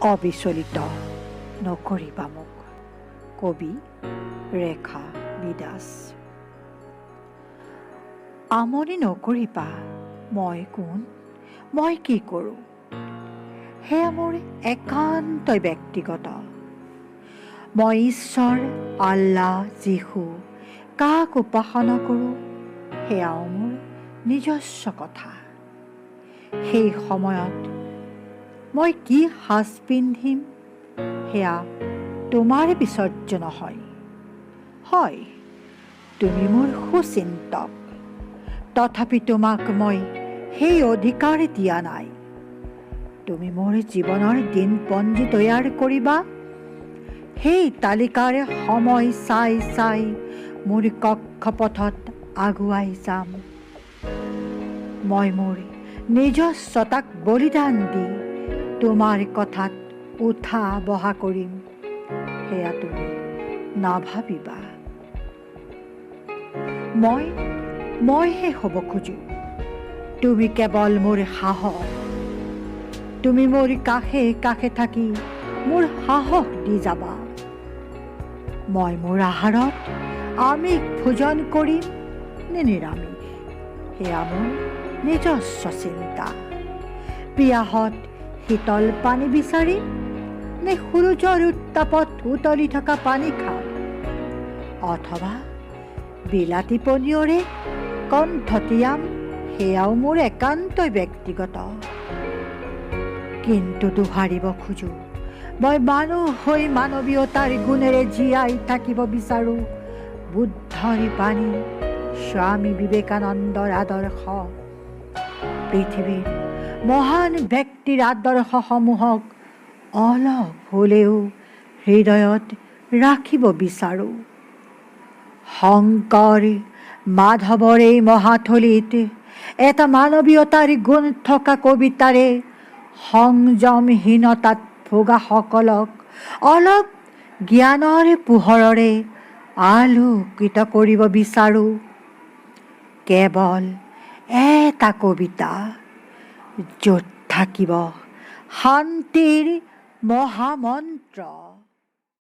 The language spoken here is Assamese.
অবিচলিত নকৰিবা মোক। কবি ৰেখা বিদাস। আমনি নকৰিবা, মই কোন, মই কি কৰোঁ, সেয়া মোৰ একান্তই ব্যক্তিগত। মই ঈশ্বৰ, আল্লাহ, যীশু কাক উপাসনা কৰোঁ সেয়াও মোৰ নিজস্ব কথা। সেই সময়ত মই কি সাজ পিন্ধিম সেয়া তোমাৰ বিচাৰ্য নহয়। হয়, তুমি মোৰ সুচিন্তক, তথাপি তোমাক মই সেই অধিকাৰ দিয়া নাই। তুমি মোৰ জীৱনৰ দিনপঞ্জী তৈয়াৰ কৰিবা, সেই তালিকাৰে সময় চাই চাই মোৰ কক্ষপথত আগুৱাই যাম। মই মোৰ নিজস্বতাক বলিদান দি তোমাৰ কথাত উঠা বহা কৰিম, সেয়া তুমি নাভাবিবা। মইহে হ'ব খোজো, তুমি কেৱল মোৰ সাহস। তুমি মোৰ কাষে কাষে থাকি মোৰ সাহস দি যাবা। মই মোৰ আহাৰত আমিষ ভোজন কৰিম নে নিৰামিষ, সেয়া মোৰ নিজস্ব চিন্তা। পিয়াহত শীতল পানী বিচাৰিম নে সূৰ্যৰ উত্তাপত উতলি থকা পানী খাম, অথবা বিলাতী পনীয়ৰে কণ্ঠ তিয়াম, সেয়াও মোৰ একান্তই ব্যক্তিগত। কিন্তু দোহাৰিব খোজো, মই মানুহ হৈ মানৱীয়তাৰ গুণেৰে জীয়াই থাকিব বিচাৰোঁ। বুদ্ধৰ বাণী, স্বামী বিবেকানন্দৰ আদৰ্শ, পৃথিৱীৰ মহান ব্যক্তিৰ আদৰ্শসমূহক অলপ হ'লেও হৃদয়ত ৰাখিব বিচাৰোঁ। শংকৰ মাধৱৰ এই মহাথলীত এটা মানৱীয়তাৰ গুণ থকা কবিতাৰে সংযমহীনতাত ভোগাসকলক অলপ জ্ঞানৰ পোহৰেৰে আলোকিত কৰিব বিচাৰোঁ। কেৱল এটা কবিতা, য'ত থাকিব শান্তিৰ মহামন্ত্ৰ।